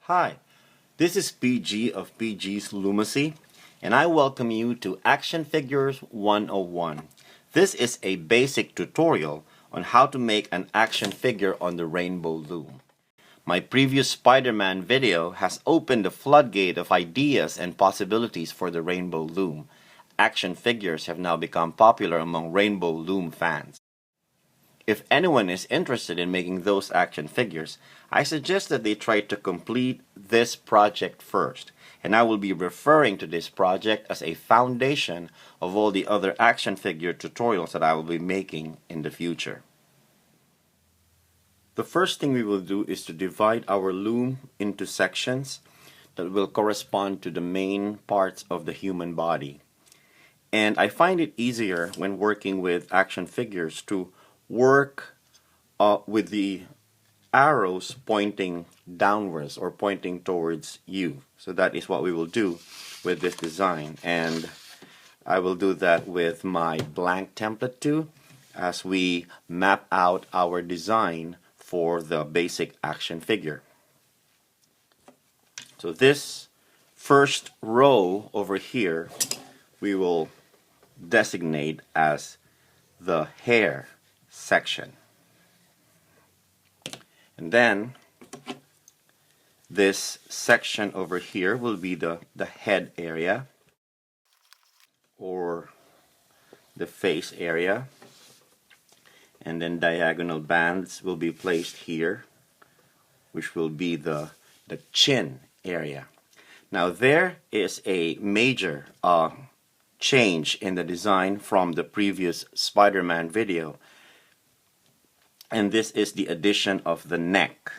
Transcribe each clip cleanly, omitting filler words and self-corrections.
Hi, this is PG of PG's Lumacy, and I welcome you to Action Figures 101. This is a basic tutorial on how to make an action figure on the Rainbow Loom. My previous Spider-Man video has opened the floodgate of ideas and possibilities for the Rainbow Loom. Action figures have now become popular among Rainbow Loom fans. If anyone is interested in making those action figures, I suggest that they try to complete this project first, and I will be referring to this project as a foundation of all the other action figure tutorials that I will be making in the future. The first thing we will do is to divide our loom into sections that will correspond to the main parts of the human body. And I find it easier when working with action figures to work with the arrows pointing downwards or pointing towards you. So that is what we will do with this design, and I will do that with my blank template too as we map out our design for the basic action figure. So this first row over here we will designate as the hair section. And then this section over here will be the head area or the face area. And then diagonal bands will be placed here, which will be the chin area. Now there is a major change in the design from the previous Spider-Man video. And this is the addition of the neck,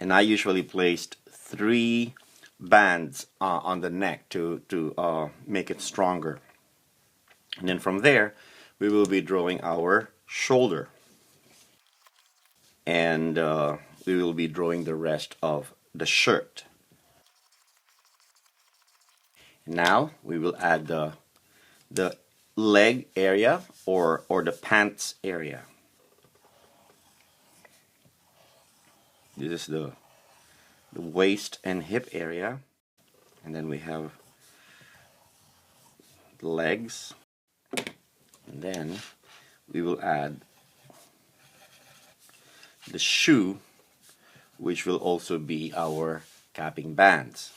and I usually placed 3 bands on the neck to make it stronger. And then from there we will be drawing our shoulder, and we will be drawing the rest of the shirt. Now we will add the leg area or the pants area. This is the waist and hip area, and then we have the legs, and then we will add the shoe, which will also be our capping bands.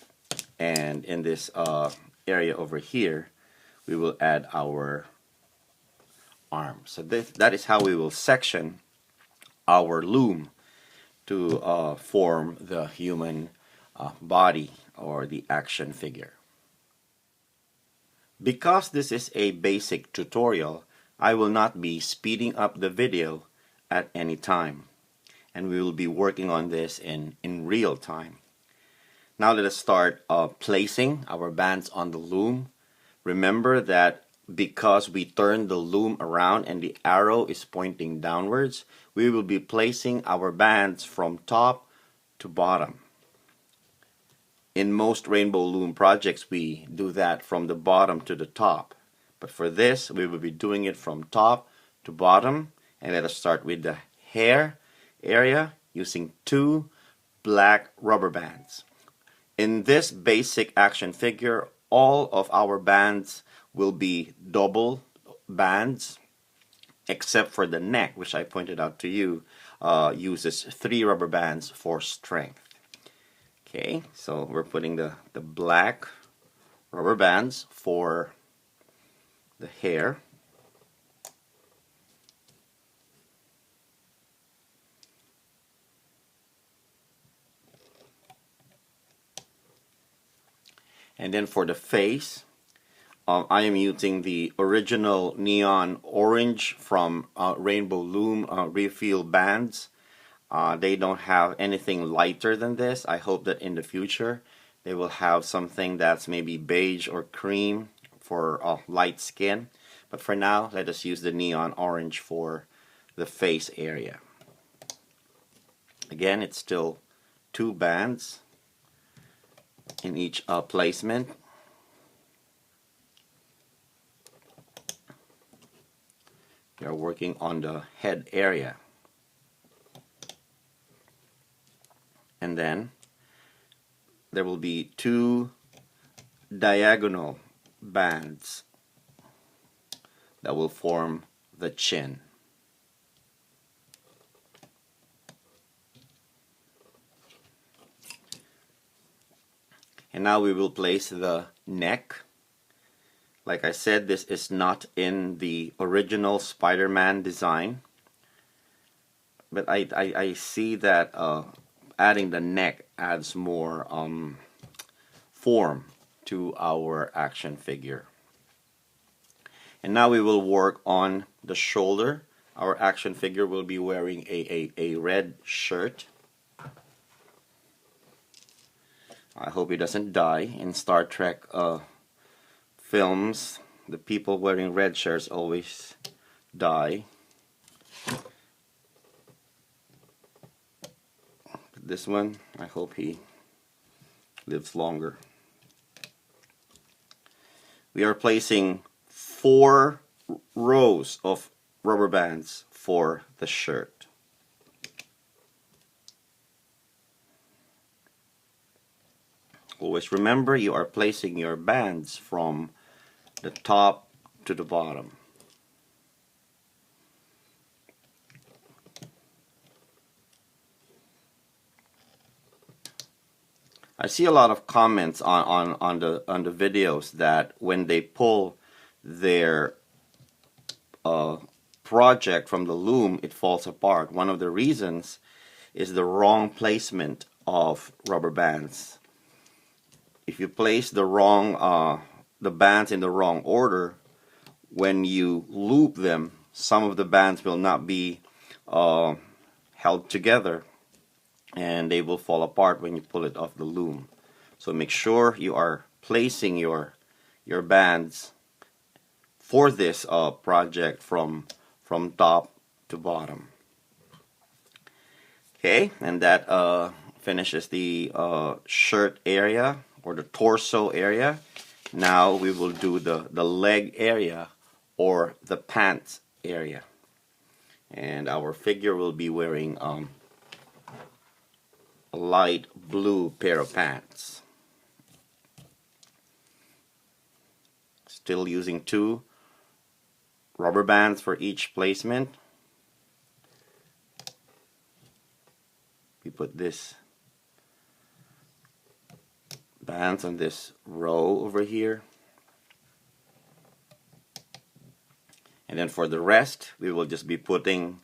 And in this area over here we will add our arm. So that is how we will section our loom to form the human body or the action figure. Because this is a basic tutorial, I will not be speeding up the video at any time, and we will be working on this in real time. Now let us start placing our bands on the loom. Remember that because we turn the loom around and the arrow is pointing downwards, we will be placing our bands from top to bottom. In most Rainbow Loom projects we do that from the bottom to the top, but for this we will be doing it from top to bottom. And let us start with the hair area using 2 black rubber bands. In this basic action figure, all of our bands will be double bands, except for the neck, which I pointed out to you, uses 3 rubber bands for strength. Okay, so we're putting the black rubber bands for the hair. And then for the face, I am using the original neon orange from Rainbow Loom refill bands. They don't have anything lighter than this. I hope that in the future they will have something that's maybe beige or cream for light skin. But for now, let us use the neon orange for the face area. Again, it's still 2 bands in each placement. We are working on the head area. And then there will be 2 diagonal bands that will form the chin. And now we will place the neck. Like I said, this is not in the original Spider-Man design, but I see that adding the neck adds more form to our action figure. And now we will work on the shoulder. Our action figure will be wearing a red shirt. I hope he doesn't die. In Star Trek films, the people wearing red shirts always die. This one, I hope he lives longer. We are placing 4 rows of rubber bands for the shirt. Always remember, you are placing your bands from the top to the bottom. I see a lot of comments on the videos that when they pull their project from the loom, it falls apart. One of the reasons is the wrong placement of rubber bands. If you place the bands in the wrong order, when you loop them, some of the bands will not be held together, and they will fall apart when you pull it off the loom. So make sure you are placing your bands for this project from top to bottom. Okay, and that finishes the shirt area, or the torso area. Now we will do the leg area, or the pants area. And our figure will be wearing a light blue pair of pants. Still using 2 rubber bands for each placement. We put this bands on this row over here, and then for the rest we will just be putting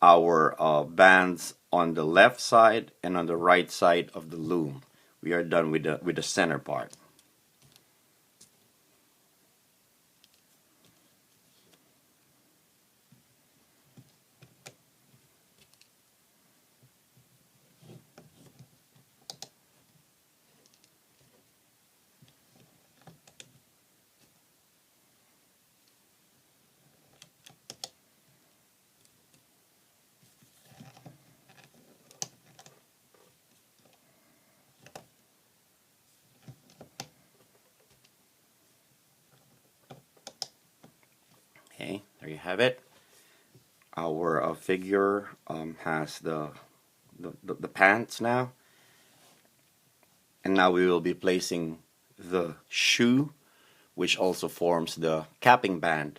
our bands on the left side and on the right side of the loom. We are done with the center part. Okay, there you have it. Our figure has the pants now, and now we will be placing the shoe, which also forms the capping band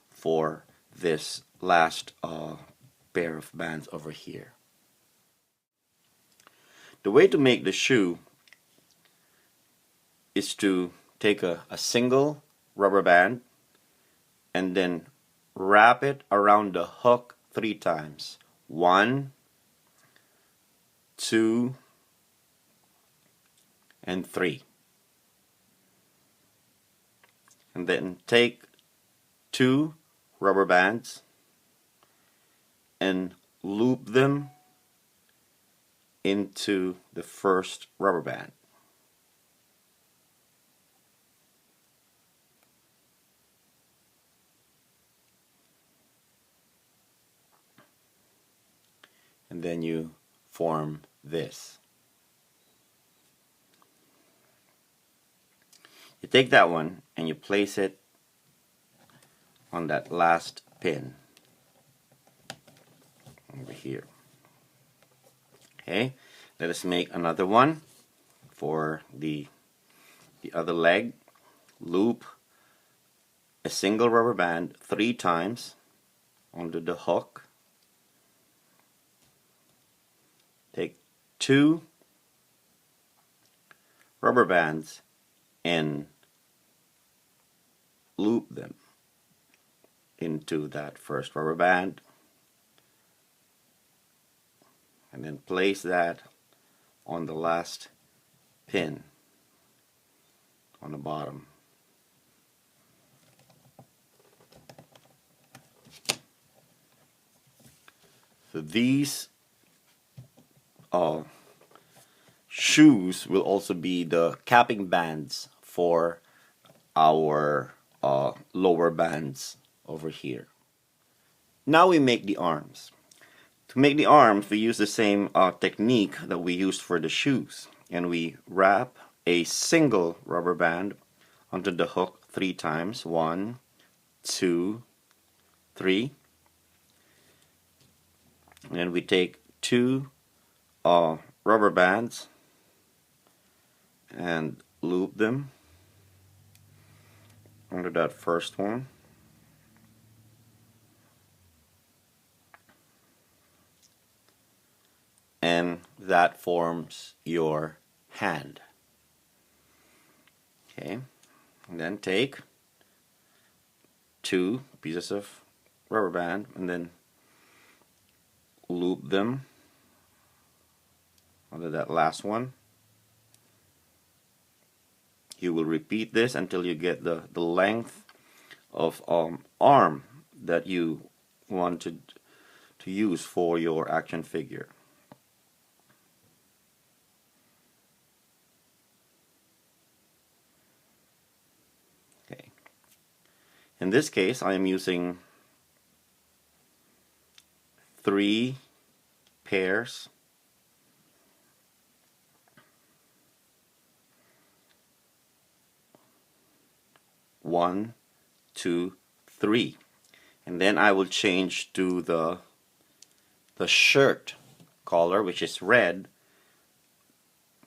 for this last pair of bands over here. The way to make the shoe is to take a single rubber band and then wrap it around the hook 3 times. 1, 2, and 3. And then take 2 rubber bands and loop them into the first rubber band. And then you form this. You take that one and you place it on that last pin over here. Okay, let us make another one for the other leg. Loop a single rubber band 3 times onto the hook. Take 2 rubber bands and loop them into that first rubber band, and then place that on the last pin on the bottom. So these shoes will also be the capping bands for our lower bands over here. Now we make the arms. To make the arms, we use the same technique that we used for the shoes, and we wrap a single rubber band onto the hook 3 times. 1, 2, 3. And then we take 2 rubber bands and loop them under that first one. And that forms your hand. Okay, and then take 2 pieces of rubber band and then loop them under that last one. You will repeat this until you get the length of arm that you wanted to use for your action figure. Okay. In this case, I am using 3 pairs . 1, 2, 3, and then I will change to the shirt color, which is red,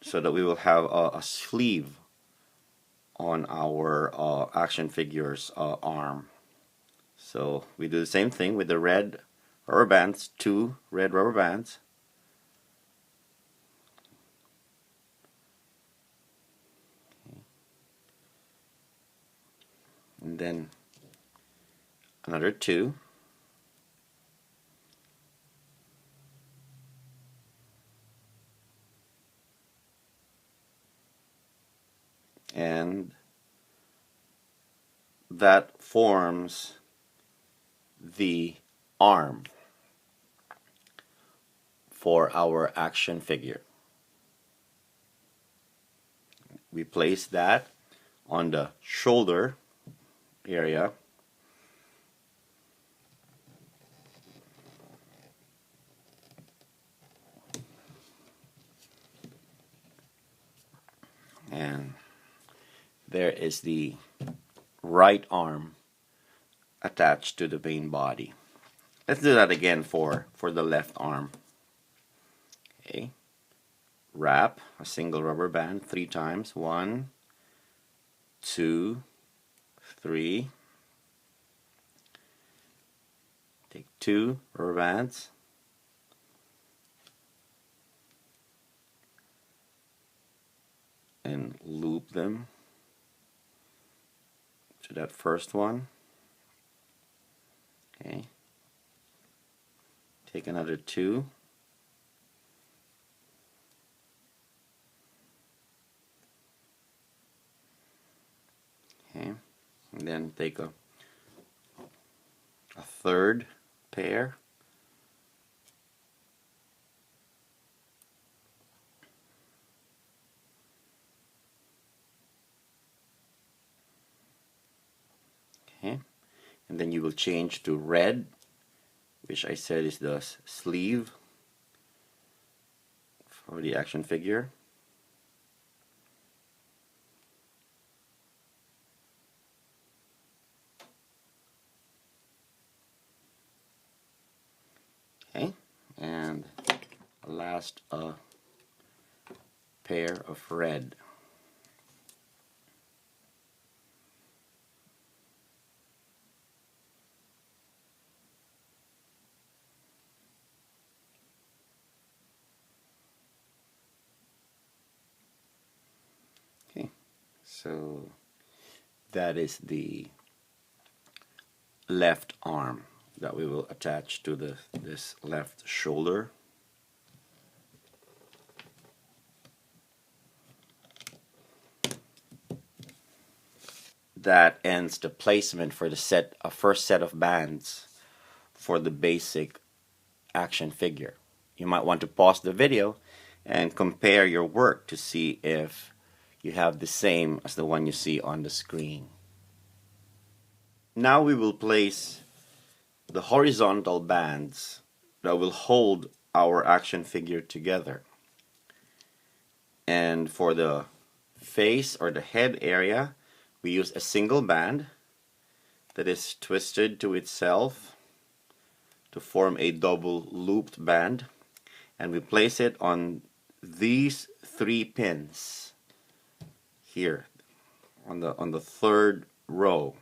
so that we will have a sleeve on our action figure's arm. So we do the same thing with the red rubber bands, 2 red rubber bands. And then another 2. And that forms the arm for our action figure. We place that on the shoulder area. And there is the right arm attached to the main body. Let's do that again for the left arm. Okay. Wrap a single rubber band 3 times. 1, 2, 3. Take 2 rubber bands. And loop them to that first one. Okay. Take another 2. Okay. And then take a third pair. Okay. And then you will change to red, which I said is the sleeve for the action figure. Okay, and last pair of red. Okay, so that is the left arm that we will attach to this left shoulder. That ends the placement for the first set of bands for the basic action figure. You might want to pause the video and compare your work to see if you have the same as the one you see on the screen. Now we will place the horizontal bands that will hold our action figure together. And for the face or the head area, we use a single band that is twisted to itself to form a double looped band, and we place it on these 3 pins here on the third row.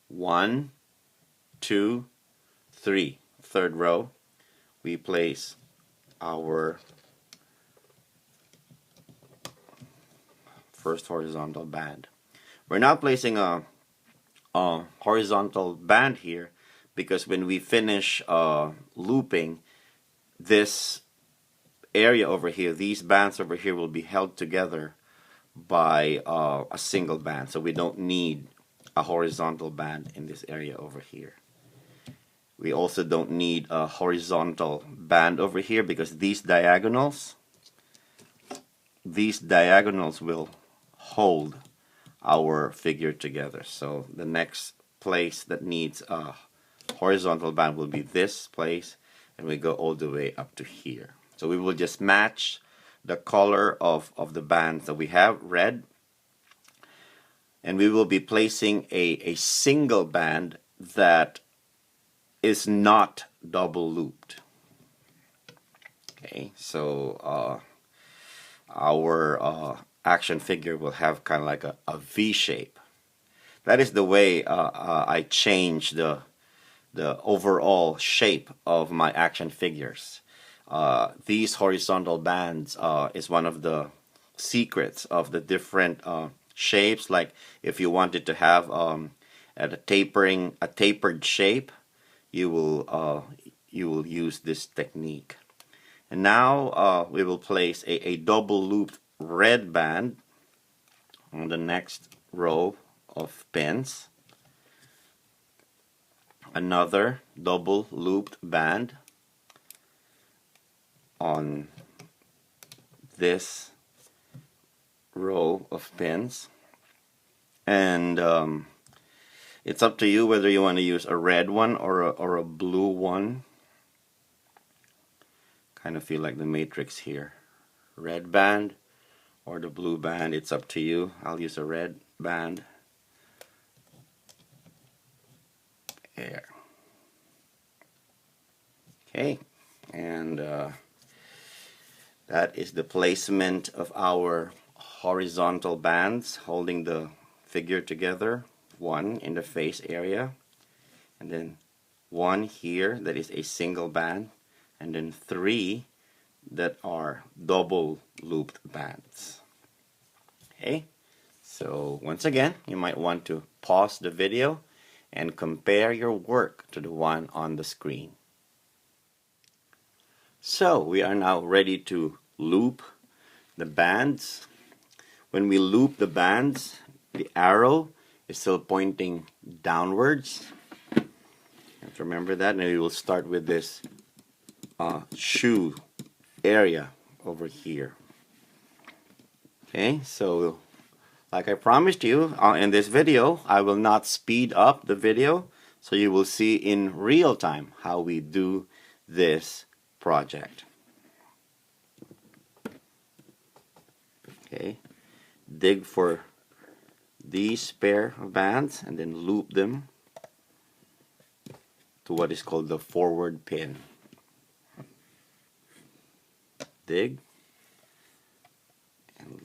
1, 2, 3. Third row, we place our first horizontal band. We're now placing a horizontal band here because when we finish looping, this area over here, these bands over here will be held together by a single band, so we don't need a horizontal band in this area over here. We also don't need a horizontal band over here because these diagonals will hold our figure together. So the next place that needs a horizontal band will be this place, and we go all the way up to here. So we will just match the color of the bands that we have, red, and we will be placing a single band that is not double looped. Okay, so our action figure will have kind of like a V shape. That is the way I change the overall shape of my action figures. These horizontal bands is one of the secrets of the different shapes. Like if you wanted to have a tapered shape, you will use this technique. And now we will place a double looped red band on the next row of pins. Another double looped band on this row of pins, and it's up to you whether you want to use a red one or a blue one. Kind of feel like the Matrix here. Red band or the blue band, it's up to you. I'll use a red band. There. Okay, and that is the placement of our horizontal bands holding the figure together. 1 in the face area, and then 1 here that is a single band, and then 3 that are double looped bands. Okay, so once again, you might want to pause the video and compare your work to the one on the screen. So we are now ready to loop the bands. When we loop the bands, the arrow is still pointing downwards. You have to remember that, and we will start with this shoe area over here. Okay, so like I promised you in this video, I will not speed up the video, so you will see in real time how we do this project. Okay, dig for these pair of bands and then loop them to what is called the forward pin. Dig and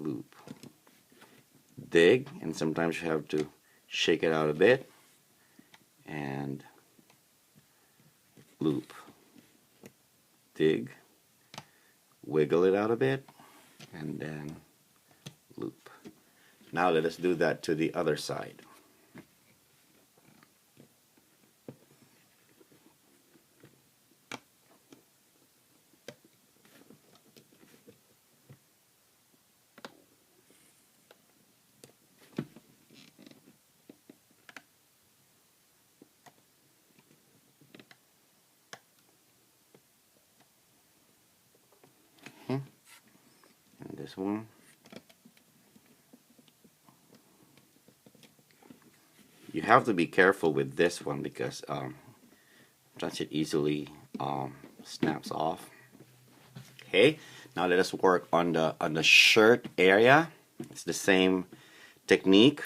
dig, and sometimes you have to shake it out a bit and loop. Dig, wiggle it out a bit, and then loop. Now let us do that to the other side. And this one. You have to be careful with this one because it easily snaps off. Okay, now let us work on the shirt area. It's the same technique.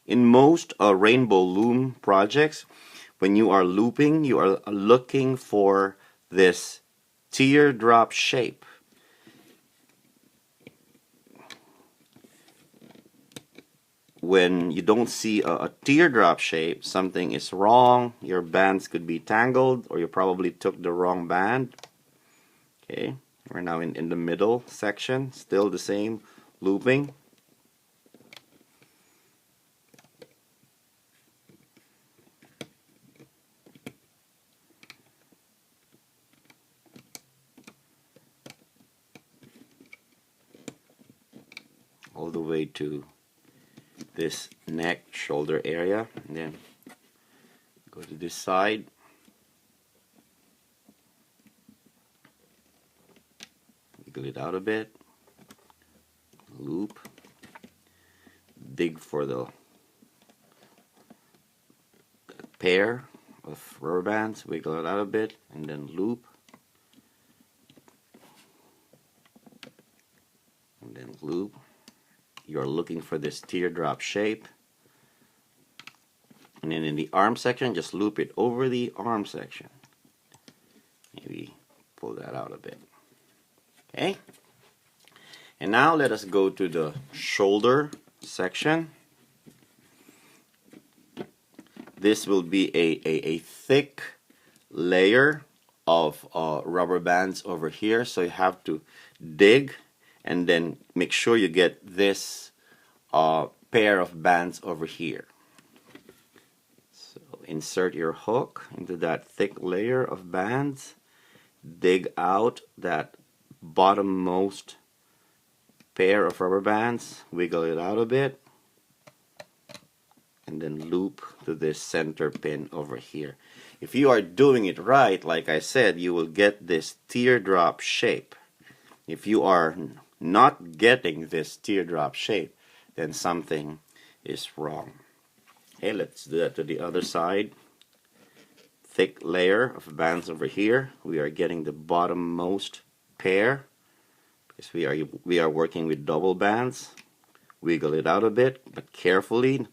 In most Rainbow Loom projects, when you are looping, you are looking for this teardrop shape. When you don't see a teardrop shape, something is wrong. Your bands could be tangled, or you probably took the wrong band. Okay, we're now in the middle section, still the same looping. All the way to this neck, shoulder area, and then go to this side. Wiggle it out a bit. Loop. Dig for the pair of rubber bands. Wiggle it out a bit, and then loop. And then loop. You're looking for this teardrop shape, and then in the arm section, just loop it over the arm section. Maybe pull that out a bit. Okay, and now let us go to the shoulder section. This will be a thick layer of rubber bands over here, so you have to dig and then make sure you get this pair of bands over here. So insert your hook into that thick layer of bands, dig out that bottommost pair of rubber bands, wiggle it out a bit, and then loop to this center pin over here. If you are doing it right, like I said, you will get this teardrop shape. If you are not getting this teardrop shape, then something is wrong. Okay, let's do that to the other side. Thick layer of bands over here. We are getting the bottommost pair because we are working with double bands. Wiggle it out a bit, but carefully.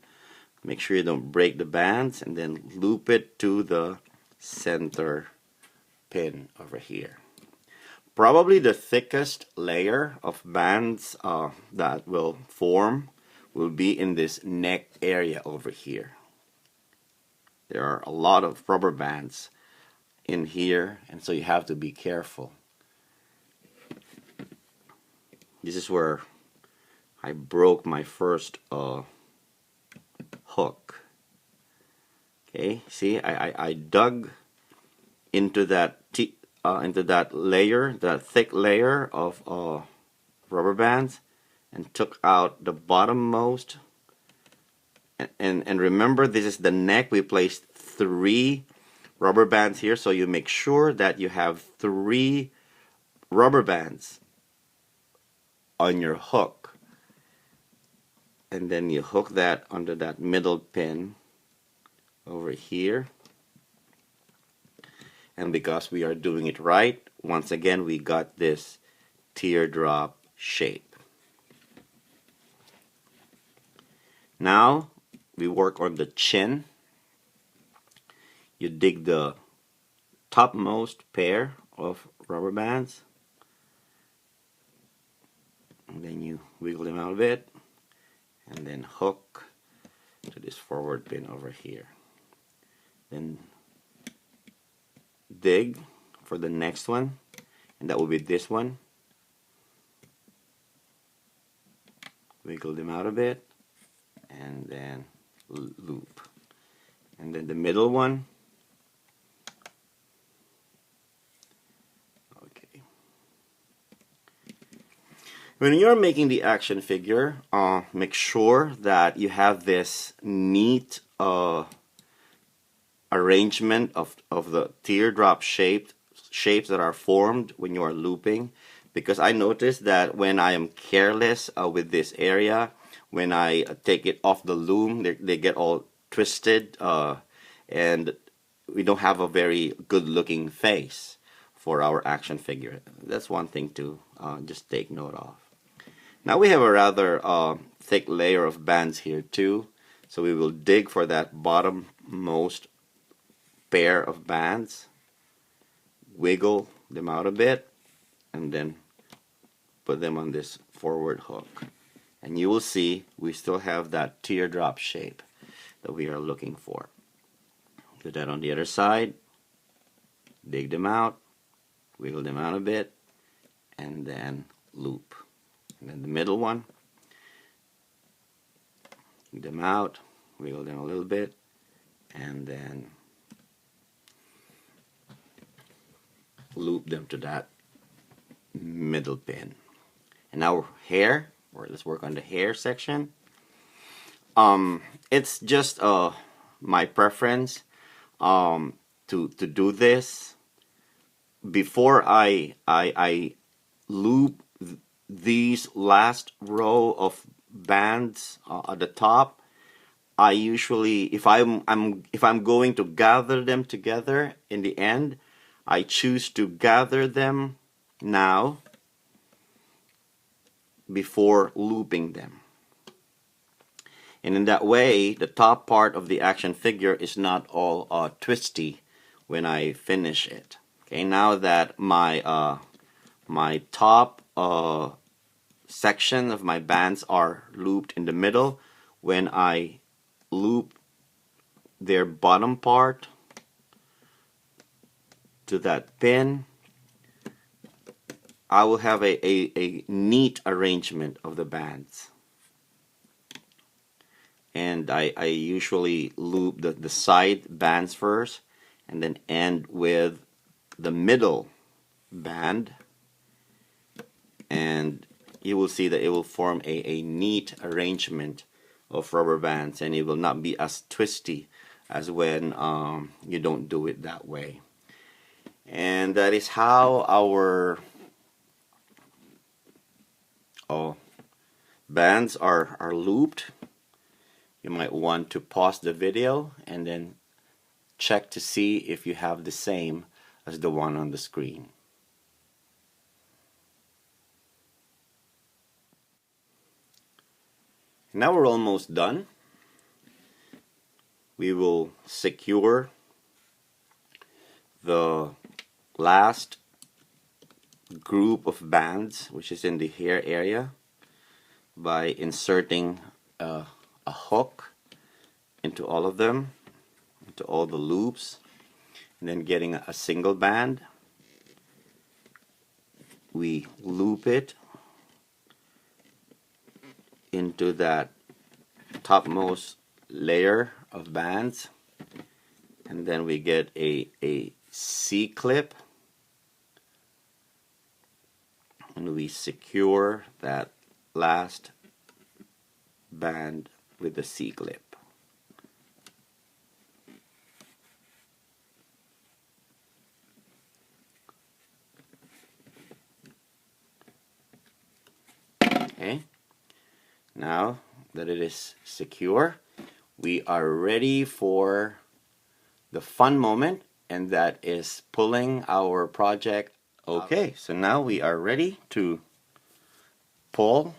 Make sure you don't break the bands, and then loop it to the center pin over here. Probably the thickest layer of bands that will form will be in this neck area over here. There are a lot of rubber bands in here, and so you have to be careful. This is where I broke my first hook. Okay, see, I dug into that layer, that thick layer of rubber bands, and took out the bottommost. And remember, this is the neck. We placed 3 rubber bands here, so you make sure that you have 3 rubber bands on your hook, and then you hook that under that middle pin over here. And because we are doing it right, once again we got this teardrop shape. Now we work on the chin. you dig the topmost pair of rubber bands, and then you wiggle them out a bit, and then hook to this forward pin over here. Then dig for the next one, and that will be this one. Wiggle them out a bit, and then loop. And then the middle one. Okay. When you're making the action figure, make sure that you have this neat arrangement of the teardrop shapes that are formed when you are looping, because I noticed that when I am careless with this area, when I take it off the loom, they get all twisted, and we don't have a very good looking face for our action figure. That's one thing to just take note of. Now we have a rather thick layer of bands here too, so we will dig for that bottommost pair of bands, wiggle them out a bit, and then put them on this forward hook, and you will see we still have that teardrop shape that we are looking for. Do that on the other side, dig them out, wiggle them out a bit, and then loop. And then the middle one, dig them out, wiggle them a little bit, and then loop them to that middle pin. And now hair, or let's work on the hair section. It's just my preference to do this before I loop these last row of bands at the top. I usually, if I'm going to gather them together in the end, I choose to gather them now before looping them. And in that way, the top part of the action figure is not all twisty when I finish it. Okay, now that my my top section of my bands are looped in the middle, when I loop their bottom part to that pin, I will have a neat arrangement of the bands. And I usually loop the side bands first, and then end with the middle band, and you will see that it will form a neat arrangement of rubber bands, and it will not be as twisty as when you don't do it that way. And that is how our bands are looped. You might want to pause the video and then check to see if you have the same as the one on the screen. Now we're almost done. We will secure the last group of bands, which is in the hair area, by inserting a hook into all of them, into all the loops, and then getting a single band. We loop it into that topmost layer of bands, and then we get a C-clip, and we secure that last band with the C-clip. Okay, now that it is secure, we are ready for the fun moment, and that is pulling our project. Okay, so now we are ready to pull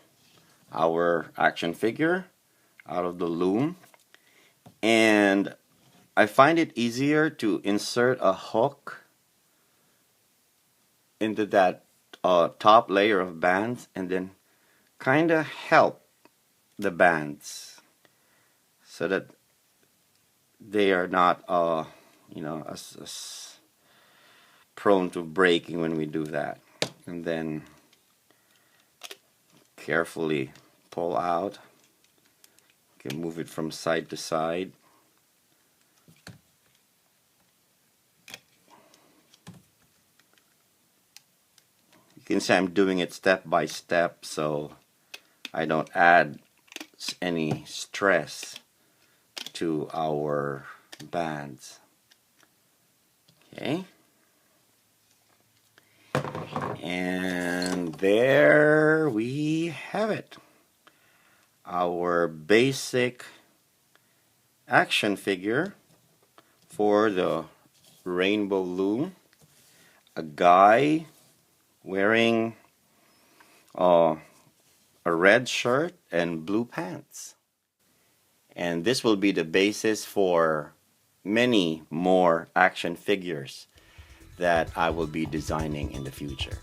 our action figure out of the loom, and I find it easier to insert a hook into that top layer of bands and then kind of help the bands so that they are not as prone to breaking when we do that. And then carefully pull out. You can move it from side to side. You can see I'm doing it step by step so I don't add any stress to our bands. Okay. And there we have it. Our basic action figure for the Rainbow Loom. A guy wearing a red shirt and blue pants. And this will be the basis for many more action figures that I will be designing in the future.